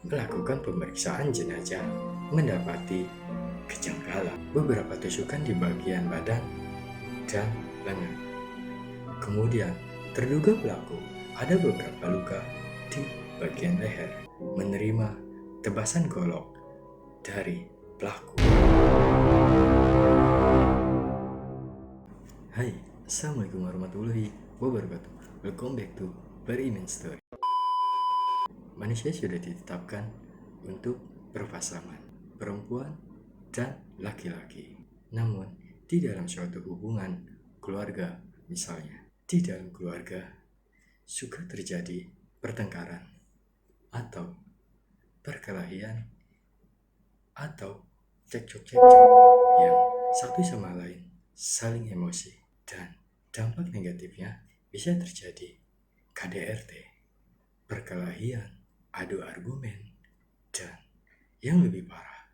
melakukan pemeriksaan jenazah mendapati kejanggalan beberapa tusukan di bagian badan dan lengan. Kemudian, terduga pelaku ada beberapa luka di bagian leher, menerima tebasan golok dari pelaku. Hai, Assalamualaikum warahmatullahi wabarakatuh. Welcome back to Beriman Story. Manusia sudah ditetapkan untuk berpasangan, perempuan dan laki-laki. Namun, di dalam suatu hubungan keluarga, misalnya, di dalam keluarga suka terjadi pertengkaran atau perkelahian atau cekcok-cekcok yang satu sama lain saling emosi, dan dampak negatifnya bisa terjadi KDRT, perkelahian, adu argumen, dan yang lebih parah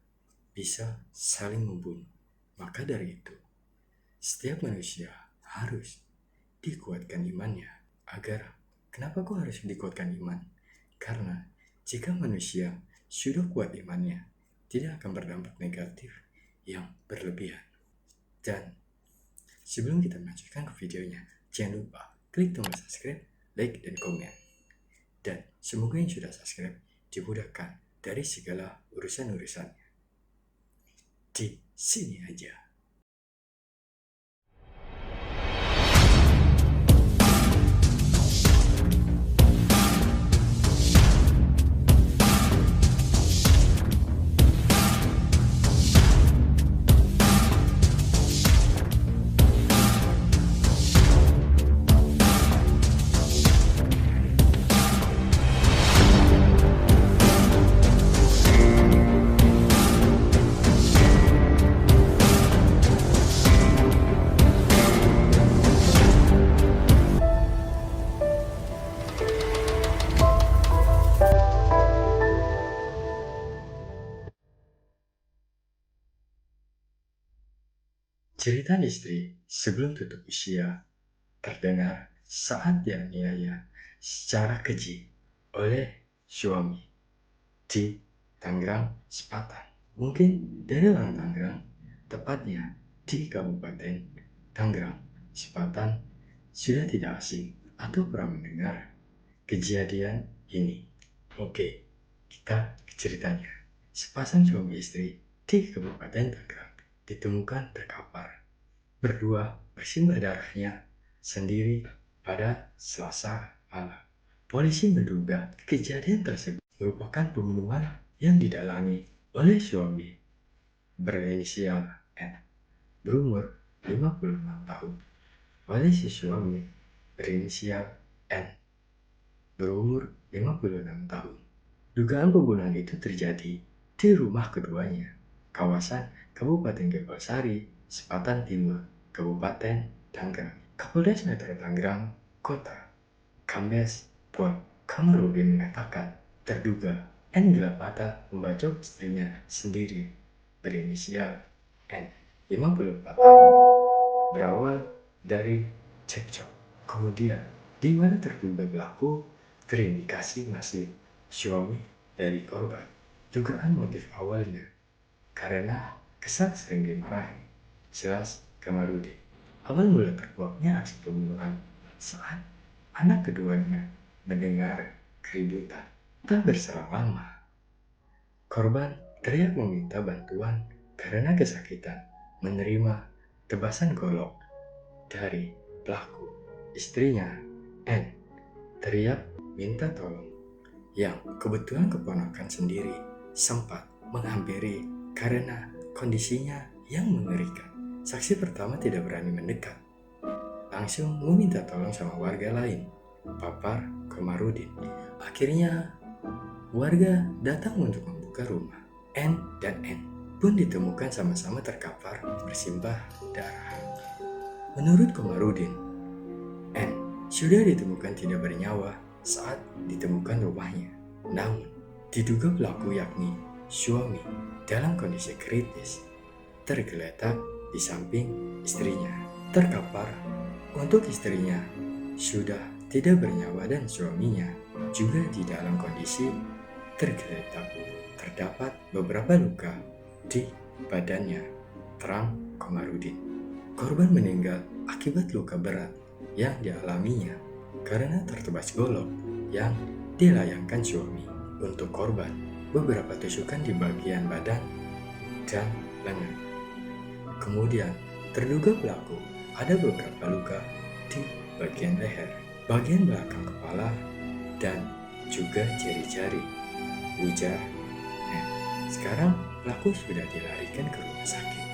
bisa saling membunuh. Maka dari itu, setiap manusia harus dikuatkan imannya. Kenapa kok harus dikuatkan iman? Karena jika manusia sudah kuat imannya, tidak akan berdampak negatif yang berlebihan. Dan sebelum kita melanjutkan ke videonya, jangan lupa klik tombol subscribe, like, dan komen. Dan semoga yang sudah subscribe dimudahkan dari segala urusan-urusannya. Di sini aja. Cerita istri sebelum tutup usia terdengar saat dianiaya secara keji oleh suami di Tangerang Selatan. Mungkin dari orang Tangerang, tepatnya di Kabupaten Tangerang Selatan, sudah tidak asing atau pernah mendengar kejadian ini. Oke, kita ke ceritanya. Sepasang suami istri di Kabupaten Tangerang ditemukan terkapar berdua bersimbah darahnya sendiri pada Selasa malam. Polisi menduga kejadian tersebut merupakan pembunuhan yang didalangi oleh suami berinisial N, berumur 56 tahun, oleh si suami berinisial N, berumur 56 tahun. Dugaan pembunuhan itu terjadi di rumah keduanya, kawasan Kabupaten Gempolsari, Selatan Timur, Kabupaten Tangerang. Kapolres Metro Tangerang Kota, Kombes Pol Kamarudin mengatakan terduga N gelap mata membacok istrinya sendiri berinisial N, 54 tahun, berawal dari cekcok. Kemudian, di mana terduga pelaku terindikasi masih suami dari korban. Dugaan motif awalnya karena kesal sering dimarahi, jelas Kamarudin. Awal mula terkuaknya aksi pembunuhan saat anak keduanya mendengar keributan. Tak berselang lama, korban teriak meminta bantuan karena kesakitan menerima tebasan golok dari pelaku. Istrinya, N, teriak minta tolong, yang kebetulan keponakan sendiri sempat menghampiri karena kondisinya yang mengerikan. Saksi pertama tidak berani mendekat, langsung meminta tolong sama warga lain, papar Kamarudin. Akhirnya warga datang untuk membuka rumah. N dan N pun ditemukan sama-sama terkapar bersimbah darah. Menurut Kamarudin, N sudah ditemukan tidak bernyawa saat ditemukan rumahnya. Namun, diduga pelaku yakni suami dalam kondisi kritis, tergeletak di samping istrinya, terkapar. Untuk istrinya sudah tidak bernyawa dan suaminya juga di dalam kondisi tergeletak. Terdapat beberapa luka di badannya, terang Komarudin. Korban meninggal akibat luka berat yang dialaminya karena tertebas golok yang dilayangkan suami. Untuk korban, beberapa tusukan di bagian badan dan lengan. Kemudian, terduga pelaku ada beberapa luka di bagian leher, bagian belakang kepala, dan juga jari-jari. Ujar, sekarang pelaku sudah dilarikan ke rumah sakit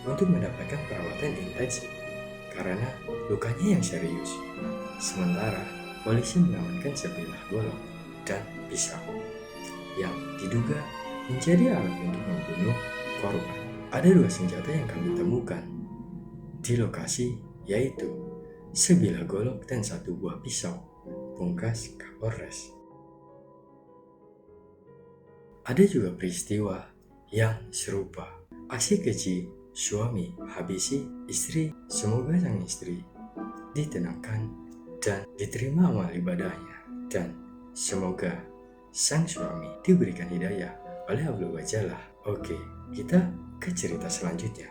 untuk mendapatkan perawatan intensif karena lukanya yang serius. Sementara polisi mengamankan sebilah golok dan pisau yang diduga menjadi alat untuk membunuh korban. Ada 2 senjata yang kami temukan di lokasi, yaitu sebilah golok dan 1 buah pisau, pungkas Kapolres. Ada juga peristiwa yang serupa. Aksi keji suami habisi istri, semoga sang istri ditenangkan dan diterima amal ibadahnya, dan semoga sang suami diberikan hidayah oleh Allah Jalla. Oke, kita ke cerita selanjutnya.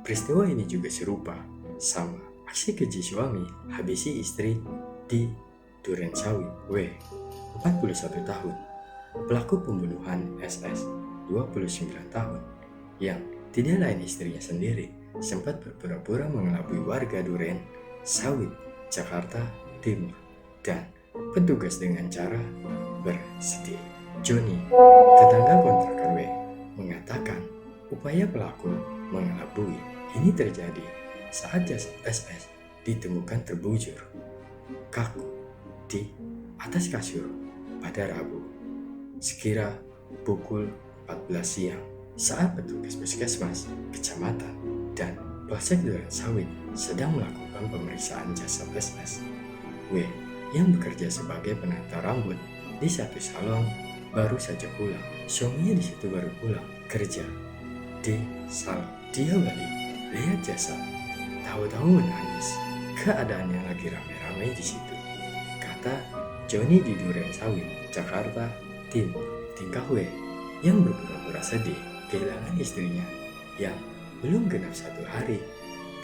Peristiwa ini juga serupa, sama. Aksi keji suami habisi istri di Durensawit W, 41 tahun. Pelaku pembunuhan SS, 29 tahun, yang tidak lain istrinya sendiri, sempat berpura-pura mengelabui warga Duren Sawit, Jakarta Timur, dan petugas dengan cara bersedih. Joni, tetangga kontrakan W, mengatakan upaya pelaku mengelabui ini terjadi saat jasad SS ditemukan terbujur kaku di atas kasur pada Rabu sekira pukul 14 siang saat petugas puskesmas, kecamatan, dan Polsek Durensawit sedang melakukan pemeriksaan jasad SS. W yang bekerja sebagai penata rambut di satu salon baru saja pulang. Suaminya di situ baru pulang kerja di salon. Dia balik lihat jasad, tahu-tahu menangis. Keadaannya lagi rame-rame di situ, kata Joni di Durensawit, Jakarta Timur. Tingkah W yang berpura-pura sedih kehilangan istrinya yang belum genap 1 hari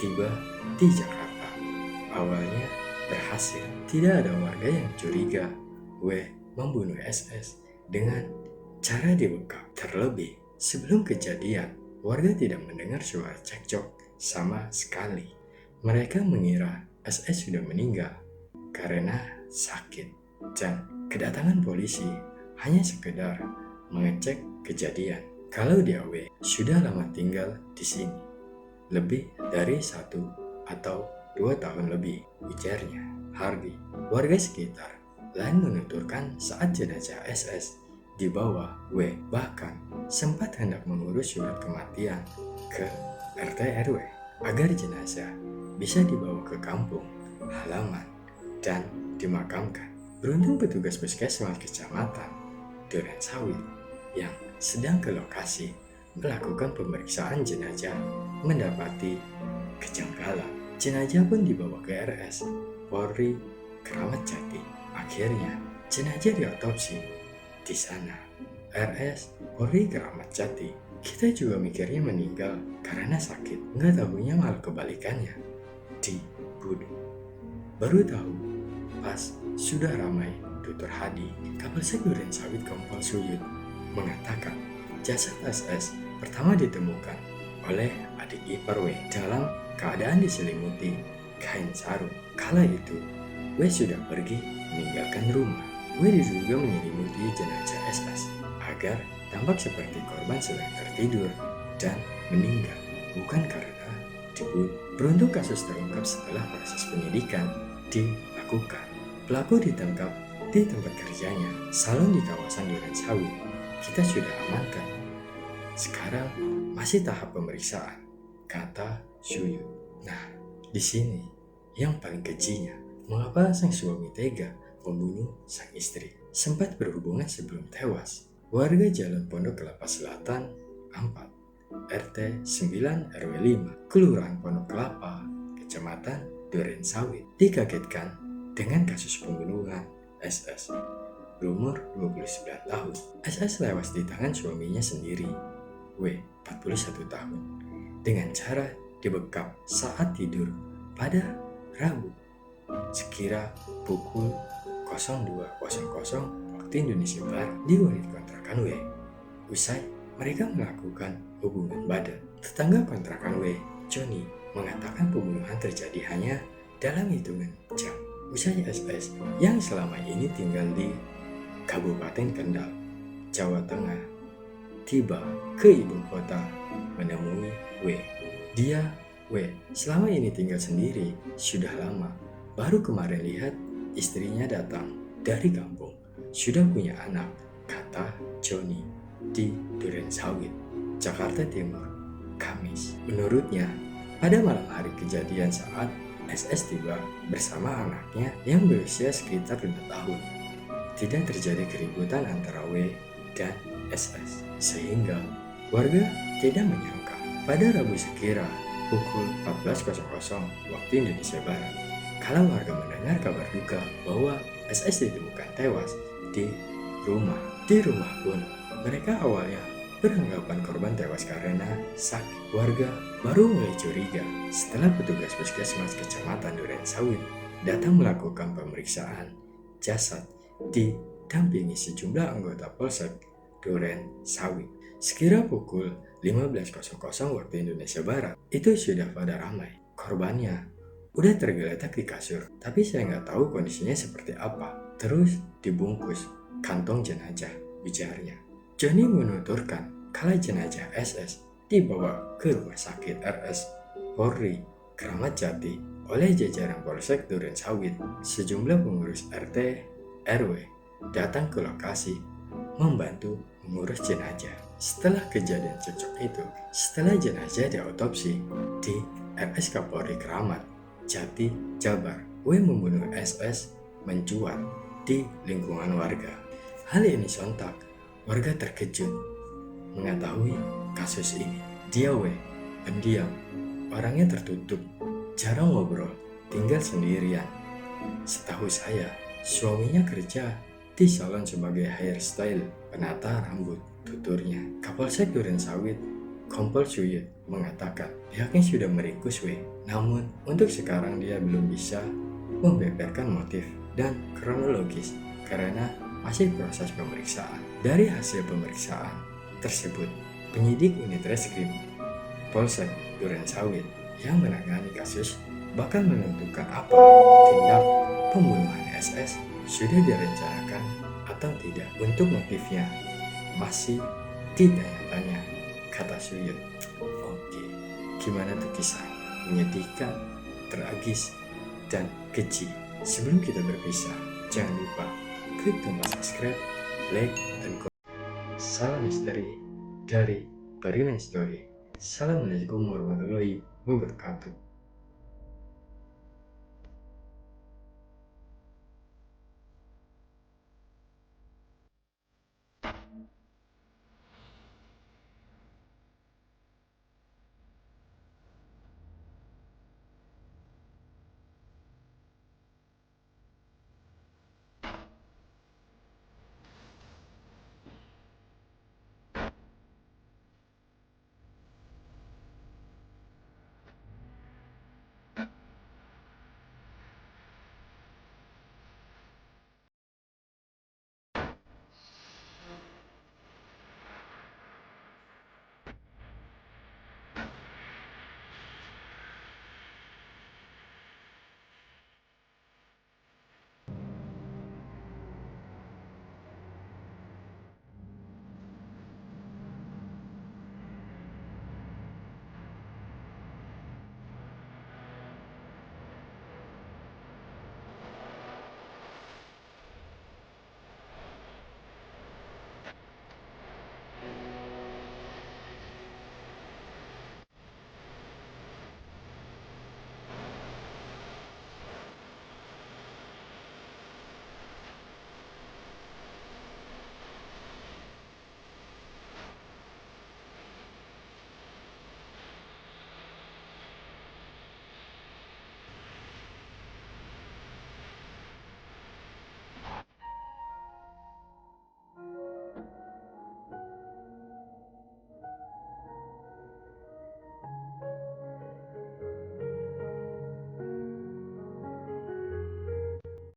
tiba di Jakarta. Awalnya berhasil, tidak ada warga yang curiga W membunuh SS dengan cara dibekap. Terlebih sebelum kejadian, warga tidak mendengar suara cekcok sama sekali. Mereka mengira SS sudah meninggal karena sakit, dan kedatangan polisi hanya sekedar mengecek kejadian. Kalau dia W sudah lama tinggal di sini, lebih dari 1 atau 2 tahun lebih, ujarnya. Hardy, warga sekitar, lain menuturkan saat jenazah SS dibawa, W bahkan sempat hendak mengurus surat kematian ke RT RW agar jenazah bisa dibawa ke kampung halaman dan dimakamkan. Beruntung petugas puskesmas kecamatan Durensawit yang sedang ke lokasi melakukan pemeriksaan jenazah mendapati kejanggalan. Jenazah pun dibawa ke RS Polri Kramat Jati. Akhirnya jenazah diotopsi di sana, RS Polri Kramat Jati. Kita juga mikirnya meninggal karena sakit, nggak tahunya malah kebalikannya, dibunuh. Baru tahu pas sudah ramai. Tutur Hadi, Kapolsek Durensawit Kompol Suyut, mengatakan jasad SS pertama ditemukan oleh adik ipar W dalam keadaan diselimuti kain sarung. Kala itu W sudah pergi meninggalkan rumah. W diduga menyelimuti jenazah SS agar tampak seperti korban sedang tertidur dan meninggal, bukan karena dibunuh. Beruntung kasus terungkap setelah proses penyidikan dilakukan. Pelaku ditangkap di tempat kerjanya, salon di kawasan Durensawit. Kita sudah amankan. Sekarang masih tahap pemeriksaan, kata Suyut. Nah, di sini yang paling kejinya, mengapa sang suami tega membunuh sang istri? Sempat berhubungan sebelum tewas. Warga Jalan Pondok Kelapa Selatan 4, RT 9 RW 5, Kelurahan Pondok Kelapa, Kecamatan Durensawit, dikagetkan dengan kasus pembunuhan SS. berumur 29 tahun. SS lewas di tangan suaminya sendiri, W, 41 tahun, dengan cara dibekap saat tidur pada Rabu sekira pukul 02.00 waktu Indonesia Barat di unit kontrakan W. Usai mereka melakukan hubungan badan, tetangga kontrakan W, Johnny, mengatakan pembunuhan terjadi hanya dalam hitungan jam. Usai SS yang selama ini tinggal di Kabupaten Kendal, Jawa Tengah, tiba ke ibu kota menemui W. Dia, W, selama ini tinggal sendiri sudah lama. Baru kemarin lihat istrinya datang dari kampung. Sudah punya anak, kata Johnny di Durensawit, Jakarta Timur, Kamis. Menurutnya, pada malam hari kejadian saat SS tiba bersama anaknya yang berusia sekitar 5 tahun, tidak terjadi keributan antara W dan SS, sehingga warga tidak menyangka pada Rabu sekira pukul 14.00 waktu Indonesia Barat, kala warga mendengar kabar duka bahwa SS ditemukan tewas di rumah. Di rumah pun, mereka awalnya beranggapan korban tewas karena sakit. Warga baru mulai curiga setelah petugas puskesmas Kecamatan Durensawit datang melakukan pemeriksaan jasad didampingi sejumlah anggota Polsek Durensawit. Sekira pukul 15.00 waktu Indonesia Barat, itu sudah pada ramai. Korbannya udah tergeletak di kasur, tapi saya nggak tahu kondisinya seperti apa. Terus dibungkus kantong jenazah, ujarnya. Johnny menuturkan kala jenazah SS dibawa ke rumah sakit RS Polri Kramat Jati oleh jajaran Polsek Durensawit. Sejumlah pengurus RT RW datang ke lokasi membantu mengurus jenazah. Setelah kejadian cekcok itu, setelah jenazah diautopsi di RS Kapolri Kramat Jati, Jabar, W membunuh SS mencuat di lingkungan warga. Hal ini sontak warga terkejut mengetahui kasus ini. Dia W, pendiam, orangnya tertutup, jarang ngobrol, tinggal sendirian. Setahu saya, suaminya kerja di salon sebagai hairstyle, penata rambut, tuturnya. Kapolsek Durensawit, Kompol Suyit, mengatakan pihaknya sudah meringkus W. Namun, untuk sekarang dia belum bisa membeberkan motif dan kronologis karena masih proses pemeriksaan. Dari hasil pemeriksaan tersebut, penyidik unit reskrim Polsek Durensawit yang menangani kasus bakal menentukan apa tindak pembunuhan SS sudah direncanakan atau tidak. Untuk motifnya masih ditanya-tanya, kata Suyut. Oke, gimana tuh kisah? Menyedihkan, tragis, dan keji. Sebelum kita berpisah, jangan lupa klik tombol subscribe, like, dan komen. Salam misteri dari Bariman Story. Assalamualaikum warahmatullahi wabarakatuh.